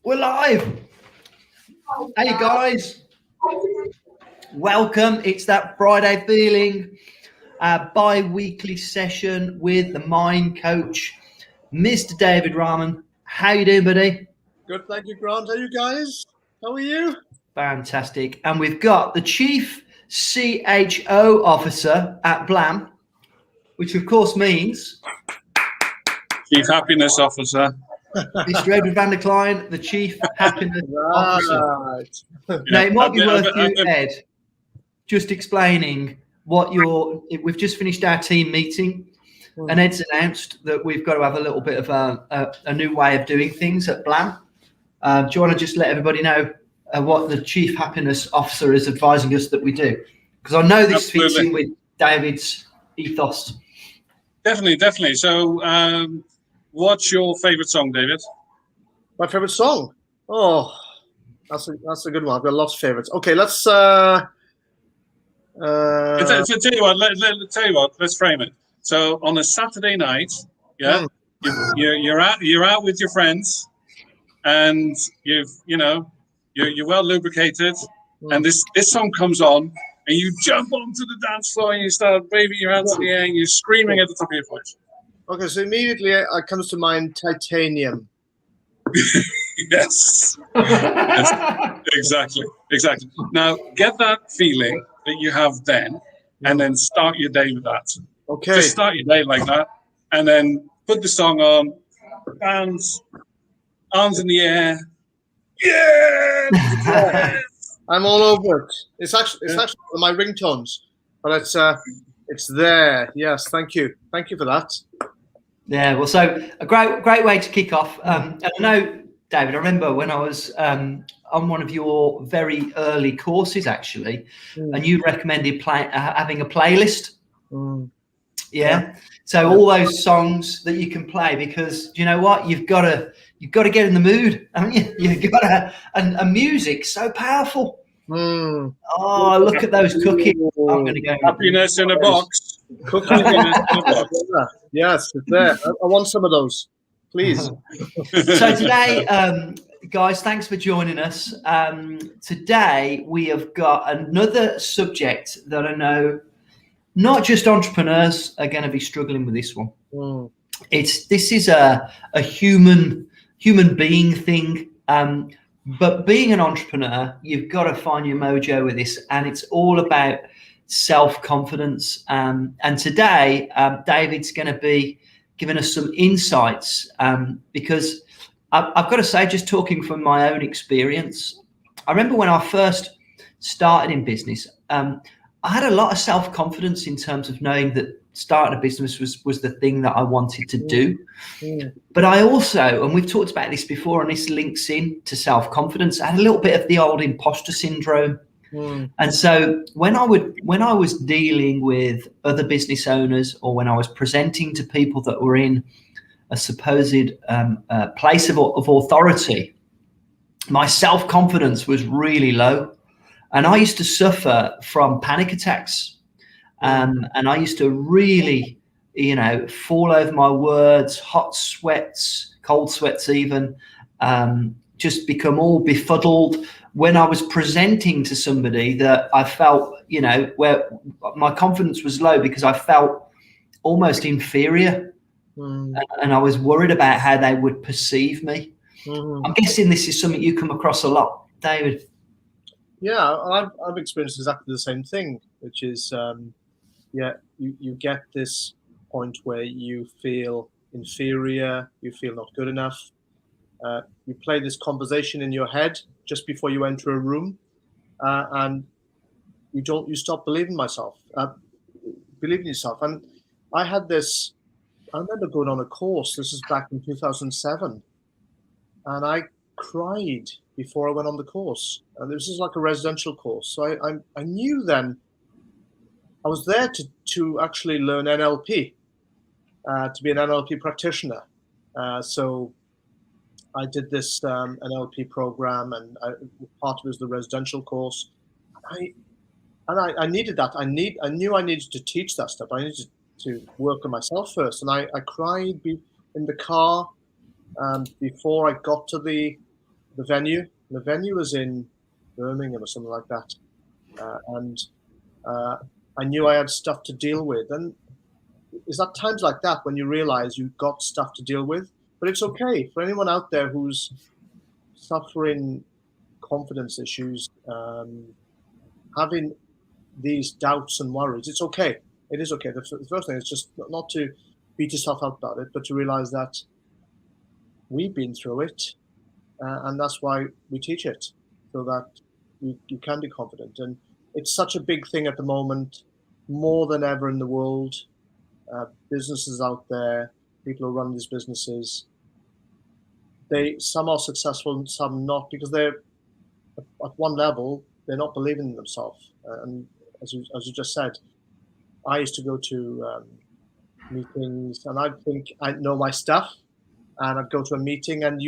We're live. Hey guys, welcome. It's that Friday feeling, bi-weekly session with the mind coach, Mr. David Rahman. How you doing, buddy? Good, thank you, Grant. How are you guys? How are you? Fantastic. And we've got the Chief CHO Officer at Blam, which of course means Chief Happiness Officer. Mr. Edward van der Kleijn, the Chief Happiness Officer. Now, it might be worth you, Ed, just explaining what we've just finished our team meeting, and Ed's announced that we've got to have a little bit of a new way of doing things at Blam. Do you want to just let everybody know what the Chief Happiness Officer is advising us that we do? Because I know this fits in with David's ethos. Definitely. So, what's your favorite song, David? My favorite song? Oh, that's a good one. I've got lots of favorites. Okay, let's. Tell you what. Let's frame it. So, on a Saturday night, you're out with your friends, and you're well lubricated, and this song comes on, and you jump onto the dance floor and you start waving your hands in the air and you're screaming at the top of your voice. Okay, so immediately it comes to mind Titanium. Yes, exactly. Now, get that feeling that you have then, and then start your day with that. Okay. Just start your day like that, and then put the song on, dance, arms in the air. Yeah! I'm all over it. It's actually one of my ringtones, but it's there. Yes, thank you for that. Yeah, well, so a great way to kick off. And I know, David, I remember when I was on one of your very early courses, actually, and you recommended having a playlist. Yeah. So all those songs that you can play, because you know what, you've got to get in the mood, haven't you? You've got to, and music's so powerful. Oh, look at those cookies. I'm going to go. Happiness in a box. Yes, it's there. I want some of those, please. So today, guys, thanks for joining us. Today we have got another subject that I know not just entrepreneurs are going to be struggling with this one. This is a human being thing. But being an entrepreneur, you've got to find your mojo with this, and it's all about self-confidence. And today, David's going to be giving us some insights, because I've got to say, just talking from my own experience, I remember when I first started in business, I had a lot of self-confidence in terms of knowing that starting a business was the thing that I wanted to do. But I also, and we've talked about this before, and this links in to self-confidence, I had a little bit of the old imposter syndrome. And so when I was dealing with other business owners, or when I was presenting to people that were in a supposed place of authority, my self-confidence was really low. And I used to suffer from panic attacks. And I used to really, fall over my words, hot sweats, cold sweats even, just become all befuddled when I was presenting to somebody that I felt, where my confidence was low because I felt almost inferior. And I was worried about how they would perceive me. I'm guessing this is something you come across a lot, David. Yeah, I've experienced exactly the same thing, which is, you get this point where you feel inferior, you feel not good enough. You play this conversation in your head just before you enter a room, and you stop believing yourself. And I had this. I remember going on a course. This is back in 2007, and I cried before I went on the course. And this is like a residential course, so I knew then. I was there to actually learn NLP, to be an NLP practitioner. So I did this NLP program, and part of it was the residential course. I needed that. I knew I needed to teach that stuff. I needed to work on myself first. And I cried in the car before I got to the the venue. The venue was in Birmingham or something like that, and I knew I had stuff to deal with. And it's at times like that when you realize you've got stuff to deal with. But it's okay for anyone out there who's suffering confidence issues, having these doubts and worries. It's okay. It is okay. The first thing is just not to beat yourself up about it, but to realize that we've been through it, and that's why we teach it, so that you can be confident. And it's such a big thing at the moment, more than ever in the world. Businesses out there, people who run these businesses, some are successful and some not, because they're at one level, they're not believing in themselves. And as you just said, I used to go to meetings and I'd think I know my stuff, and I'd go to a meeting and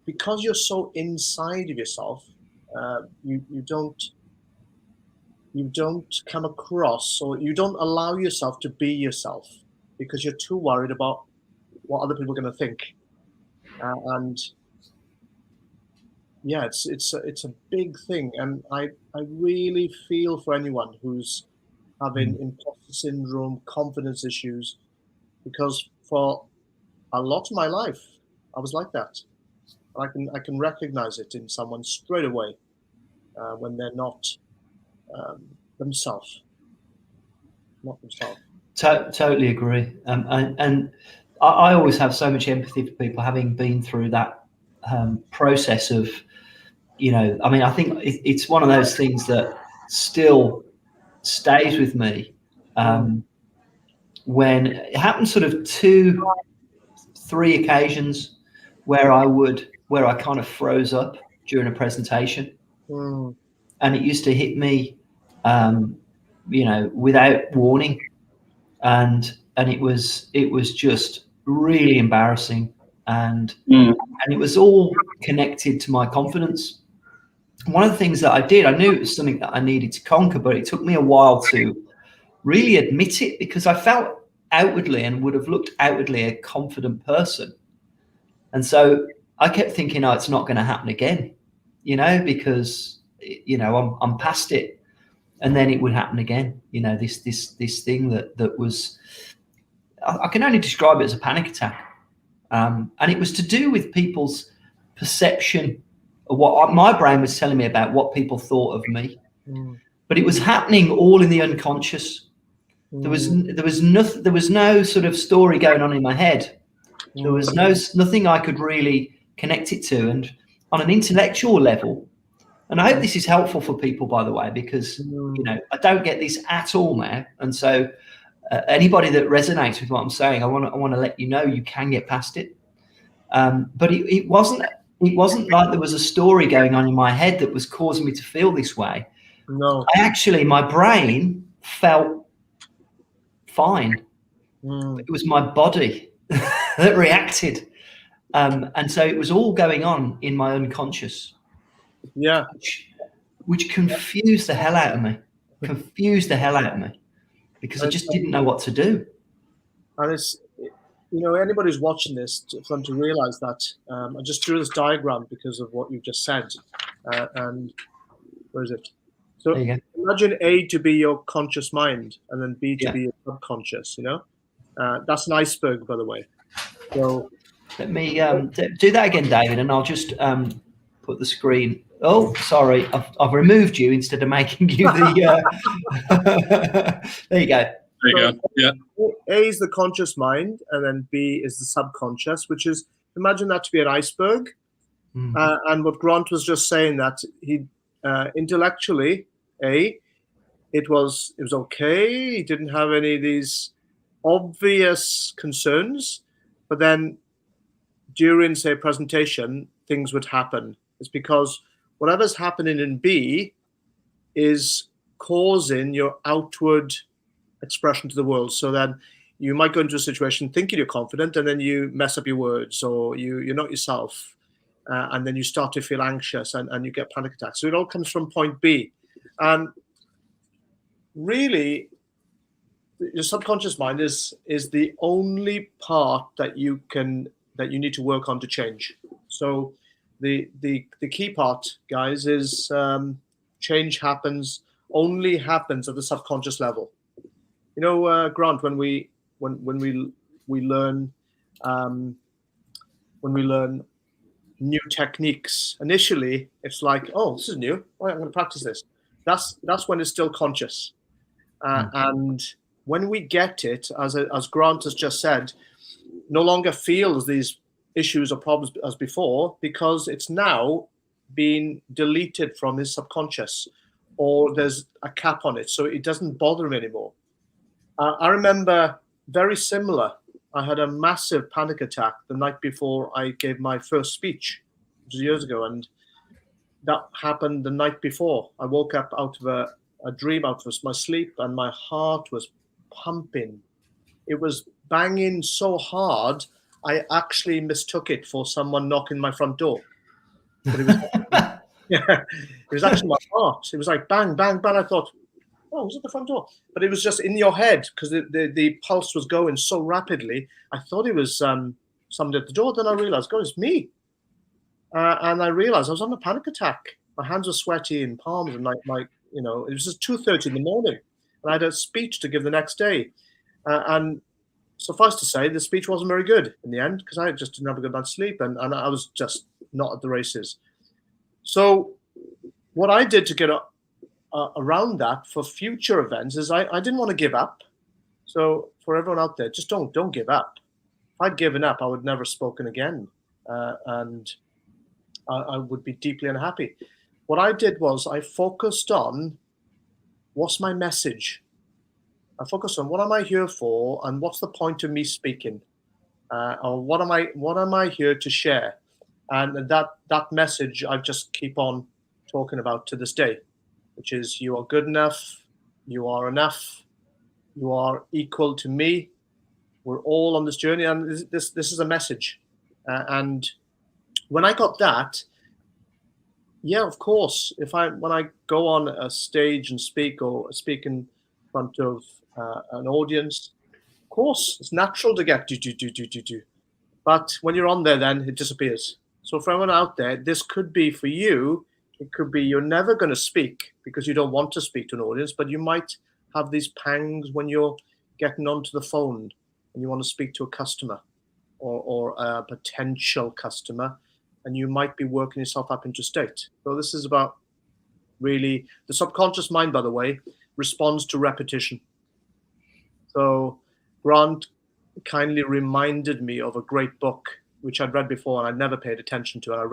because you're so inside of yourself, you don't come across, or you don't allow yourself to be yourself because you're too worried about what other people are going to think. And yeah, it's a big thing, and I really feel for anyone who's having imposter syndrome, confidence issues, because for a lot of my life I was like that. I can recognize it in someone straight away when they're not themselves, not themselves. Totally agree. And I always have so much empathy for people having been through that process of, I mean, I think it's one of those things that still stays with me. When it happened sort of 2-3 occasions where I kind of froze up during a presentation. And it used to hit me, without warning. And it was just really embarrassing, and it was all connected to my confidence. One of the things that I did, I knew it was something that I needed to conquer, but it took me a while to really admit it, because I felt outwardly and would have looked outwardly a confident person. And so I kept thinking, oh, it's not going to happen again, because, I'm past it. And then it would happen again, this thing that was, I can only describe it as a panic attack. And it was to do with people's perception of what my brain was telling me about what people thought of me. But it was happening all in the unconscious. There was no sort of story going on in my head. There was nothing I could really connect it to. And on an intellectual level, and I hope this is helpful for people, by the way, because I don't get this at all now. And so anybody that resonates with what I'm saying, I want to let you know you can get past it. But it wasn't like there was a story going on in my head that was causing me to feel this way. No, my brain felt fine. It was my body that reacted. And so it was all going on in my unconscious. Yeah. Which confused the hell out of me. Because I just didn't know what to do. And it's, anybody who's watching this, for them to realize that, I just drew this diagram because of what you just said. And where is it? So imagine A to be your conscious mind, and then B to be your subconscious, That's an iceberg, by the way. So let me do that again, David, and I'll just put the screen. Oh, sorry, I've removed you instead of making you the. There you go. There you go. Yeah. A is the conscious mind, and then B is the subconscious, which is, imagine that to be an iceberg. And what Grant was just saying, that he intellectually, it was okay. He didn't have any of these obvious concerns, but then during, say, a presentation, things would happen. It's because whatever's happening in B is causing your outward expression to the world. So then you might go into a situation thinking you're confident, and then you mess up your words, or you're not yourself, and then you start to feel anxious and you get panic attacks. So it all comes from point B. And really, your subconscious mind is the only part that you need to work on to change. So the key part, guys, is change only happens at the subconscious level. You know, Grant, when we learn new techniques, initially it's like, oh, this is new. Oh, I'm going to practice this. That's when it's still conscious, and when we get it, as Grant has just said, no longer feels these issues or problems as before, because it's now been deleted from his subconscious, or there's a cap on it, so it doesn't bother him anymore. I remember very similar. I had a massive panic attack the night before I gave my first speech, which was years ago, and that happened the night before. I woke up out of a dream, out of my sleep, and my heart was pumping. It was banging so hard, I actually mistook it for someone knocking my front door. But it was, yeah, it was actually my heart. It was like bang, bang, bang. I thought, oh, it was at the front door. But it was just in your head, because the pulse was going so rapidly. I thought it was somebody at the door. Then I realized, God, it's me. And I realized I was on a panic attack. My hands were sweaty and palms, and it was just 2:30 in the morning, and I had a speech to give the next day. And suffice to say, the speech wasn't very good in the end, because I just didn't have a good night's sleep, and I was just not at the races. So what I did to get around that for future events is I didn't want to give up. So for everyone out there, just don't give up. If I'd given up, I would never have spoken again, and I would be deeply unhappy. What I did was I focused on what's my message. I focused on what am I here for, and what's the point of me speaking, or what am I here to share, and that message I just keep on talking about to this day, which is you are good enough, you are enough, you are equal to me. We're all on this journey, and this is a message. And when I got that, yeah, of course, when I go on a stage and speak, or speak in front of an audience, of course, it's natural to get do. But when you're on there, then it disappears. So for everyone out there, this could be for you. It could be you're never going to speak because you don't want to speak to an audience, but you might have these pangs when you're getting onto the phone and you want to speak to a customer or a potential customer, and you might be working yourself up into state. So this is about really the subconscious mind, by the way, responds to repetition. So Grant kindly reminded me of a great book which I'd read before and I'd never paid attention to, and I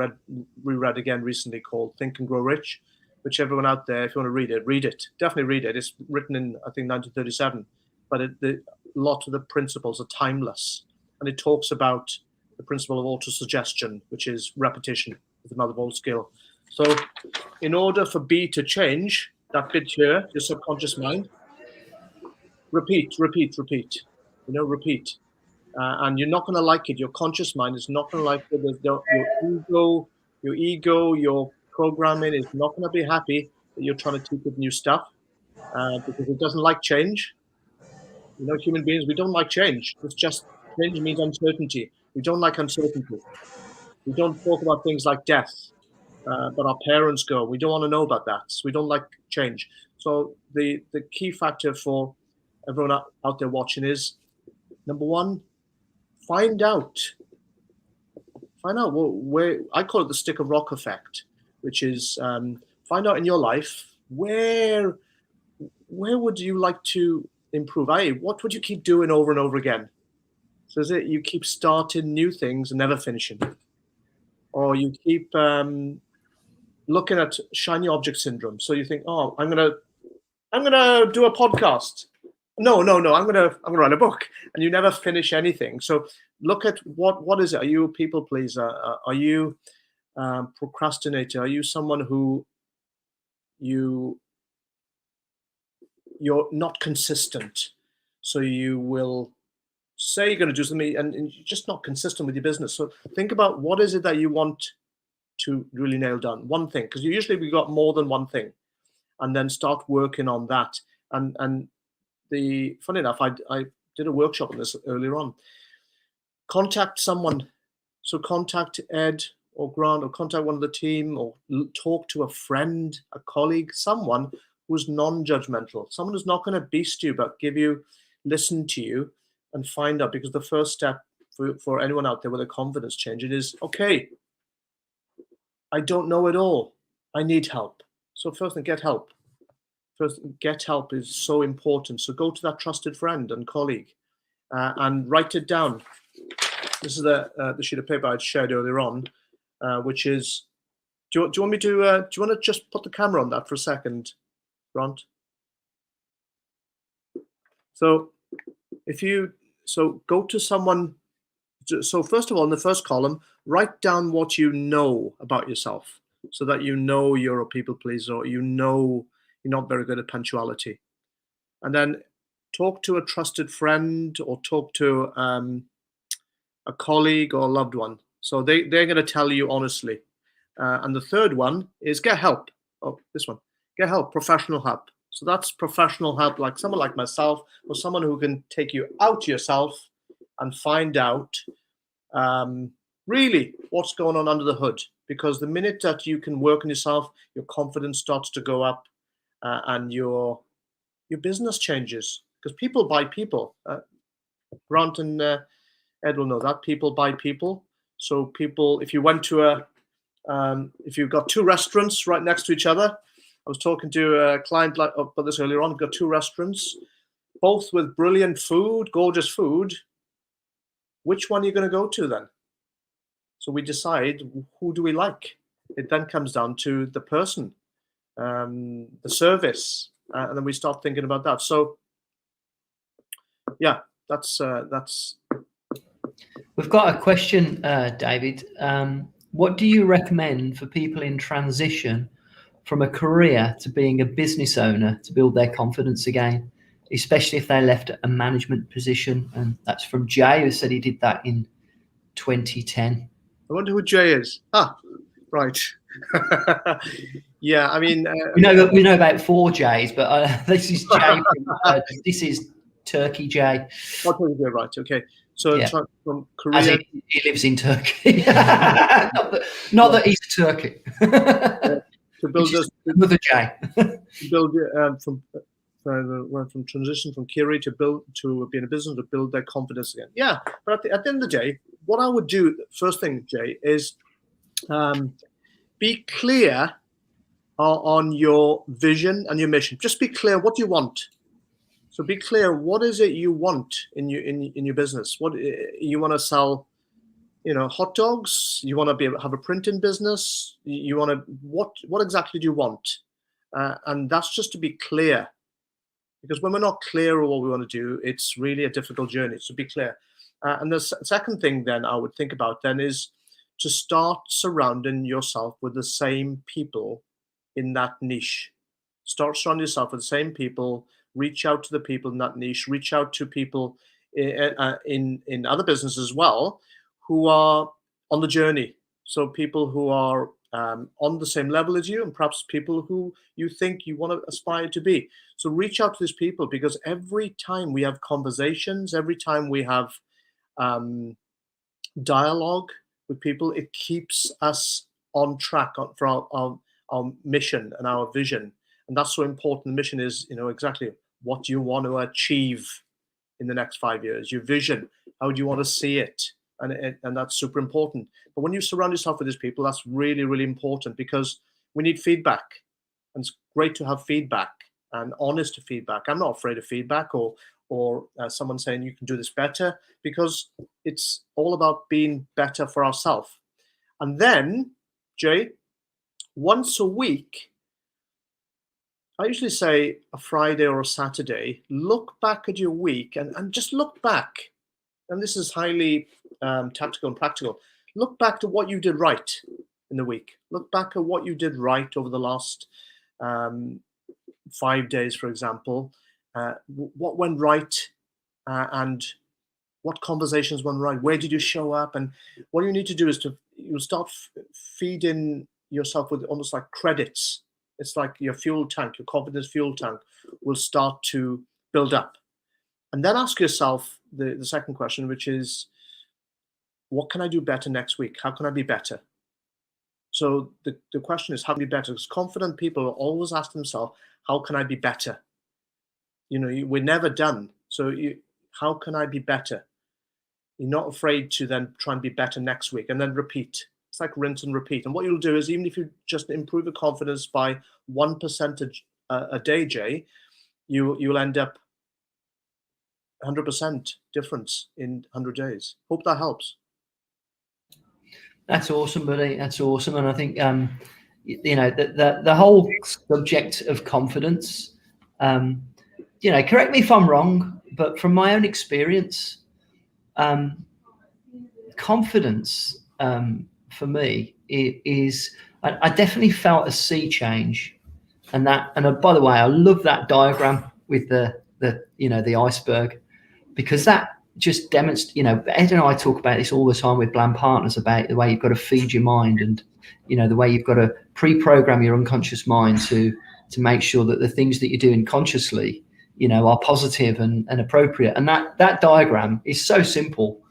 reread again recently, called Think and Grow Rich, which everyone out there, if you want to read it. Definitely read it. It's written in, I think, 1937, but a lot of the principles are timeless, and it talks about the principle of autosuggestion, which is repetition is another old skill. So in order for B to change, that bit here, your subconscious mind, repeat. Repeat. And you're not going to like it. Your conscious mind is not going to like it. Your ego, your programming is not going to be happy that you're trying to teach it new stuff, because it doesn't like change. You know, human beings, we don't like change. It's just, change means uncertainty. We don't like uncertainty. We don't talk about things like death, but our parents go. We don't want to know about that. So we don't like change. So the key factor for everyone out there watching is, number one, find out where I call it the stick of rock effect, which is find out in your life where would you like to improve? What would you keep doing over and over again? So is it you keep starting new things and never finishing, or you keep looking at shiny object syndrome? So you think, oh, I'm gonna do a podcast. No, I'm gonna write a book, and you never finish anything. So look at what is it? Are you a people pleaser? Are you procrastinator? Are you someone who you're not consistent? So you will say you're going to do something, and you're just not consistent with your business. So think about what is it that you want to really nail down. One thing, because usually we got more than one thing, and then start working on that. And funny enough, I did a workshop on this earlier on. Contact someone. So contact Ed or Grant, or contact one of the team, or talk to a friend, a colleague, someone who's non-judgmental, someone who's not going to beast you, but listen to you and find out. Because the first step for anyone out there with a confidence change, it is, okay, I don't know it all. I need help. So first thing, get help. First, get help is so important. So go to that trusted friend and colleague and write it down. This is the sheet of paper I'd shared earlier on, which is, do you want me to, do you want to just put the camera on that for a second, Grant? So go to someone. So first of all, in the first column, write down what you know about yourself, so that you know you're a people pleaser, or you know you're not very good at punctuality. And then talk to a trusted friend, or talk to a colleague or a loved one. So they're going to tell you honestly. And the third one is get help. Oh, this one. Get help, professional help. So that's professional help, like someone like myself, or someone who can take you out yourself and find out really what's going on under the hood. Because the minute that you can work on yourself, your confidence starts to go up, and your business changes. Because people buy people. Grant and Ed will know that. People buy people. So people, if you went to if you've got two restaurants right next to each other, I was talking to a client about this earlier on. We've got two restaurants, both with brilliant food, gorgeous food. Which one are you going to go to then? So we decide, who do we like? It then comes down to the person, the service, and then we start thinking about that. So, yeah, that's. We've got a question, David. What do you recommend for people in transition from a career to being a business owner to build their confidence again, especially if they left a management position? And that's from Jay, who said he did that in 2010. I wonder who Jay is. Ah, right. Yeah, I mean, we know about 4 Jays, but this is Jay. This is Turkey Jay. Oh, Turkey Jay, right? Okay. So yeah. From Korea, he lives in Turkey. not that he's a Turkey. To build another Jay. To build from transition from Kiri to being a business, to build their confidence again. Yeah, but at the end of the day, what I would do first thing, Jay, is be clear on your vision and your mission. Just be clear what you want. So be clear, what is it you want in your business? What you want to sell? Hot dogs. You want to have a printing business. You want to what exactly do you want? And that's just to be clear, because when we're not clear on what we want to do, it's really a difficult journey. So be clear. And the second thing then I would think about then is to start surrounding yourself with the same people in that niche. Start surrounding yourself with the same people. Reach out to the people in that niche. Reach out to people in other businesses as well, who are on the journey. So people who are on the same level as you, and perhaps people who you think you want to aspire to be. So reach out to these people, because every time we have conversations, every time we have dialogue with people, it keeps us on track for our mission and our vision. And that's so important. The mission is, exactly what you want to achieve in the next 5 years, your vision, how do you want to see it? And that's super important. But when you surround yourself with these people, that's really, really important, because we need feedback. And it's great to have feedback and honest feedback. I'm not afraid of feedback or someone saying you can do this better, because it's all about being better for ourselves. And then, Jay, once a week, I usually say a Friday or a Saturday, look back at your week and just look back. And this is highly tactical and practical. Look back to what you did right in the week. Look back at what you did right over the last 5 days, for example. What went right and what conversations went right? Where did you show up? And what you need to do is you start feeding yourself with almost like credits. It's like your fuel tank, your confidence fuel tank will start to build up. And then ask yourself the second question, which is, what can I do better next week? How can I be better? So the question is, how can I be better? Because confident people always ask themselves, how can I be better? We're never done. So how can I be better? You're not afraid to then try and be better next week and then repeat. It's like rinse and repeat. And what you'll do is, even if you just improve your confidence by 1% a day, Jay, you'll end up 100% difference in 100 days. Hope that helps. That's awesome, buddy. That's awesome. And I think, the whole subject of confidence, correct me if I'm wrong, but from my own experience, confidence for me is, I definitely felt a sea change. And by the way, I love that diagram with the iceberg, because that just demonstrates, Ed and I talk about this all the time with Blam partners, about the way you've got to feed your mind, and, the way you've got to pre-program your unconscious mind to make sure that the things that you're doing consciously, are positive and appropriate. And that diagram is so simple.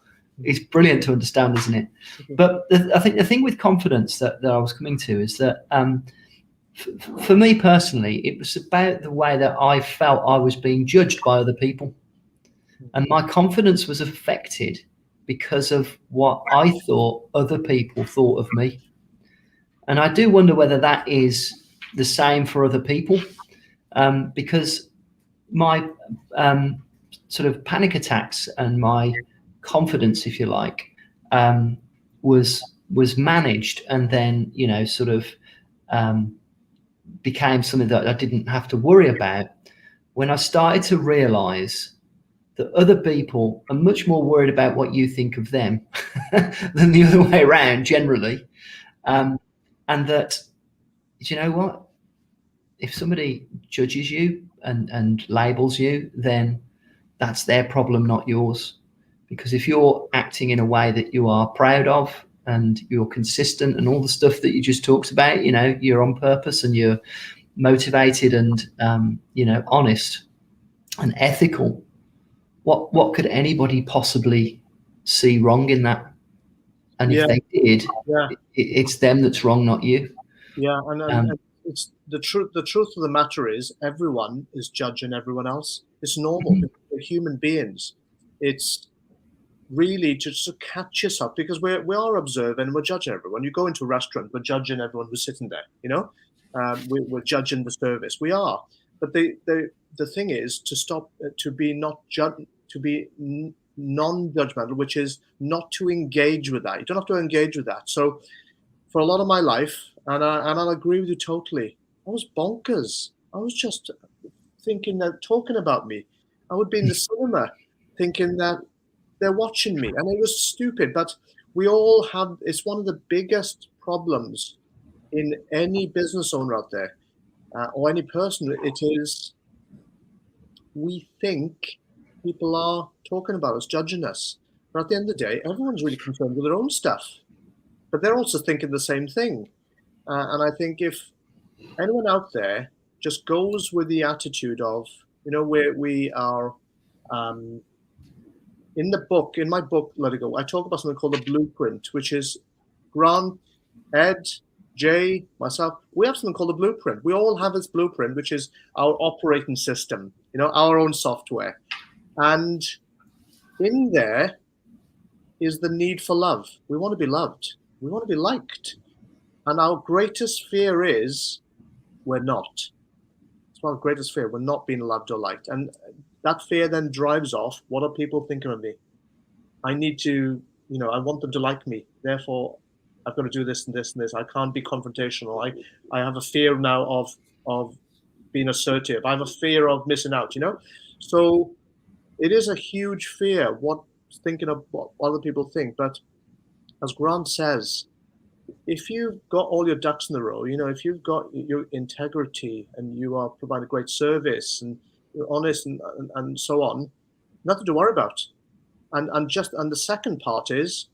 It's brilliant to understand, isn't it? But I think the thing with confidence that I was coming to is that, for me personally, it was about the way that I felt I was being judged by other people. And my confidence was affected because of what I thought other people thought of me. And I do wonder whether that is the same for other people, because my sort of panic attacks and my confidence, if you like, was managed, and then, became something that I didn't have to worry about when I started to realize that other people are much more worried about what you think of them than the other way around generally. And that, you know what, if somebody judges you and labels you, then that's their problem, not yours. Because if you're acting in a way that you are proud of, and you're consistent, and all the stuff that you just talked about, you're on purpose, and you're motivated, and honest and ethical, what could anybody possibly see wrong in that? And if they did, it's them that's wrong, not you. Yeah, and it's the truth. The truth of the matter is, everyone is judging everyone else. It's normal. We're human beings. It's really just to catch yourself, because we are observing and we're judging everyone. You go into a restaurant, we're judging everyone who's sitting there. We're judging the service. We are, but the thing is to stop, to be non-judgmental, which is not to engage with that. You don't have to engage with that. So for a lot of my life, and I'll agree with you totally, I was bonkers. I was just thinking that talking about me, I would be in the cinema thinking that they're watching me, and it was stupid. But we all have, it's one of the biggest problems in any business owner out there, or any person. It is, we think people are talking about us, judging us. But at the end of the day, everyone's really concerned with their own stuff, but they're also thinking the same thing. And I think if anyone out there just goes with the attitude of, where we are, in my book, Let It Go, I talk about something called the blueprint, which is Grant, Ed, Jay, myself. We have something called the blueprint. We all have this blueprint, which is our operating system, our own software. And in there is the need for love. We want to be loved. We want to be liked. And our greatest fear is we're not. It's our greatest fear. We're not being loved or liked. And that fear then drives off, what are people thinking of me? I need to, I want them to like me. Therefore, I've got to do this and this and this. I can't be confrontational. I have a fear now of being assertive. I have a fear of missing out, So it is a huge fear, thinking of what other people think. But as Grant says, if you've got all your ducks in a row, if you've got your integrity and you are providing great service and you're honest and so on, nothing to worry about. And the second part is,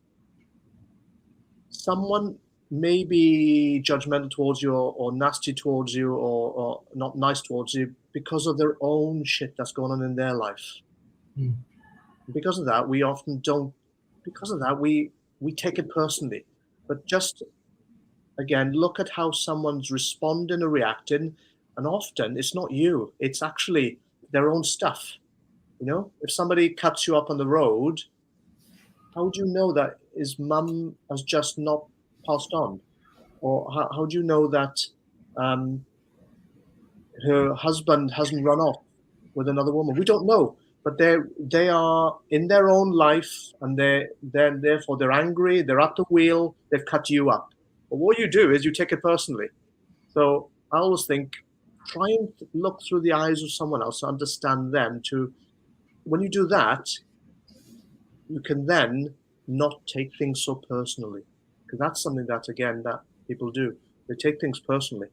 someone may be judgmental towards you, or nasty towards you, or not nice towards you, because of their own shit that's going on in their life. Because of that, we often don't. Because of that, we take it personally. But just again, look at how someone's responding or reacting. And often it's not you, it's actually their own stuff. You know, if somebody cuts you up on the road, how would you know that his mum has just not passed on? Or how do you know that her husband hasn't run off with another woman? We don't know. But they are in their own life, and therefore they're angry, they're at the wheel, they've cut you up. But what you do is you take it personally. So I always think, try and look through the eyes of someone else, understand them. When you do that, you can then not take things so personally, because that's something that, again, that people do. They take things personally.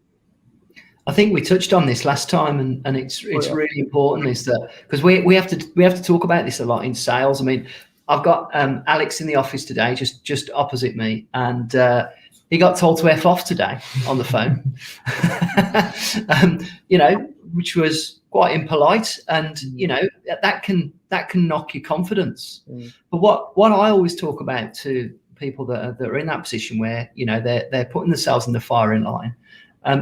I think we touched on this last time, and it's really important, is that because we have to talk about this a lot in sales. I mean, I've got Alex in the office today, just opposite me, and he got told to F off today on the phone, you know, which was quite impolite, and you know that can knock your confidence. But what I always talk about to people that are in that position where, you know, they're putting themselves in the firing line,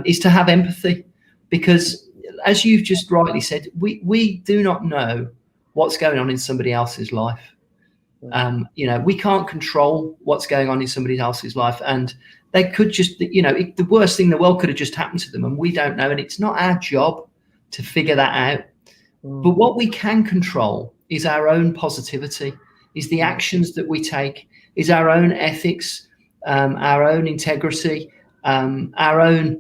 is to have empathy, because as you've just rightly said, we do not know what's going on in somebody else's life. You know, we can't control what's going on in somebody else's life, and they could just, you know, the worst thing in the world could have just happened to them, and we don't know, and it's not our job to figure that out. But what we can control is our own positivity, is the actions that we take, is our own ethics, our own integrity, our own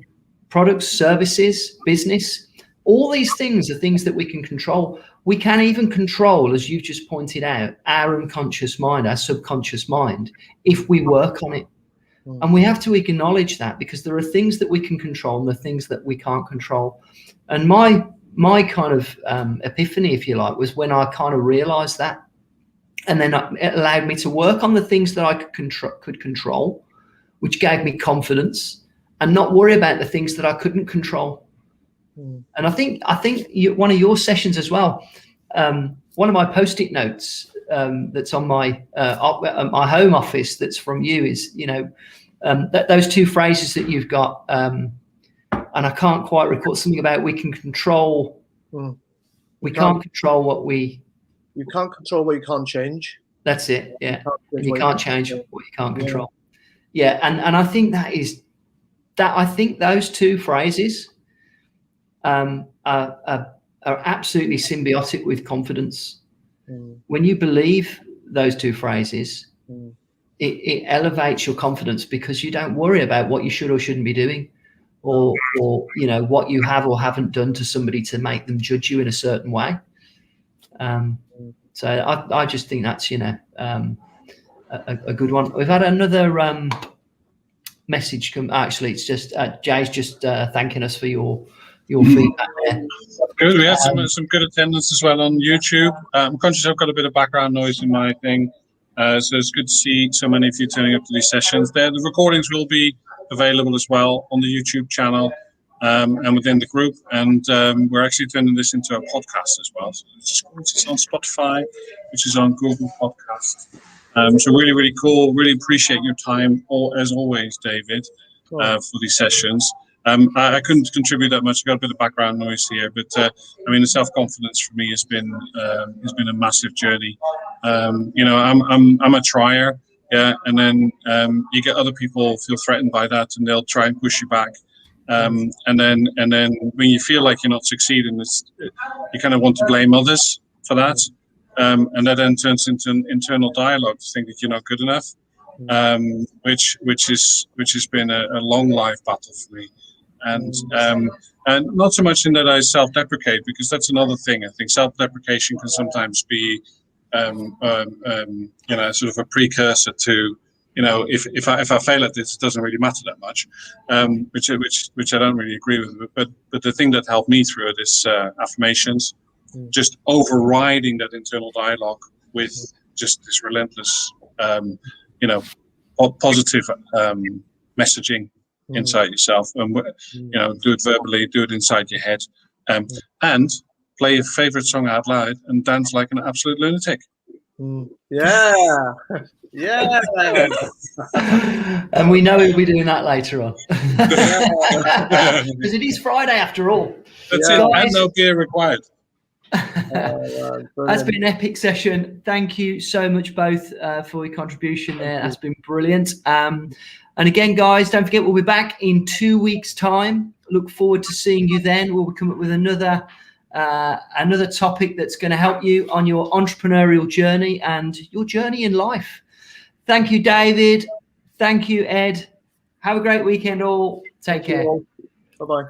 products, services, business. All these things are things that we can control. We can even control, as you've just pointed out, our unconscious mind, our subconscious mind, if we work on it. And we have to acknowledge that, because there are things that we can control and the things that we can't control. And my kind of epiphany, if you like, was when I kind of realized that. And then it allowed me to work on the things that I could control, which gave me confidence, and not worry about the things that I couldn't control. And I think one of your sessions as well, one of my Post-it notes that's on my home office that's from you is, you know, those two phrases that you've got, and I can't quite recall, something about we can control. We can't control what we. You can't control what you can't change. That's it. Yeah, and you can't change what you can't control. Yeah, and I think I think those two phrases are absolutely symbiotic with confidence. When you believe those two phrases, it elevates your confidence, because you don't worry about what you should or shouldn't be doing, or you know, what you have or haven't done to somebody to make them judge you in a certain way. So I just think that's, you know, a good one. We've had another message come. Actually, it's just Jay's just thanking us for your feedback there. Good. We had some good attendance as well on YouTube. I'm conscious I've got a bit of background noise in my thing, so it's good to see so many of you turning up to these sessions. The recordings will be available as well on the YouTube channel and within the group, and we're actually turning this into a podcast as well. So it's on Spotify, which is on Google Podcast. So really, really cool. Really appreciate your time, as always, David, for these sessions. I couldn't contribute that much. I got a bit of background noise here, but I mean, the self-confidence for me has been a massive journey. You know, I'm a trier, yeah, and then you get other people feel threatened by that, and they'll try and push you back. And then when you feel like you're not succeeding, you kind of want to blame others for that, and that then turns into an internal dialogue to think that you're not good enough, which has been a long life battle for me. And not so much in that I self-deprecate, because that's another thing. I think self-deprecation can sometimes be, you know, sort of a precursor to, you know, if I fail at this, it doesn't really matter that much, which I don't really agree with. But the thing that helped me through it is affirmations, just overriding that internal dialogue with just this relentless, you know, positive messaging inside yourself, and you know, do it verbally, do it inside your head, and play your favorite song out loud and dance like an absolute lunatic. Yeah. Yeah. And we know he'll be doing that later on. Because it is Friday after all. That's Yeah. it. Guys, And no gear required. That's been an epic session. Thank you so much both for your contribution there. That's been brilliant. And again, guys, don't forget we'll be back in 2 weeks' time. Look forward to seeing you then. We'll come up with another topic that's going to help you on your entrepreneurial journey and your journey in life. Thank you, David. Thank you, Ed. Have a great weekend all. Take care. Bye-bye.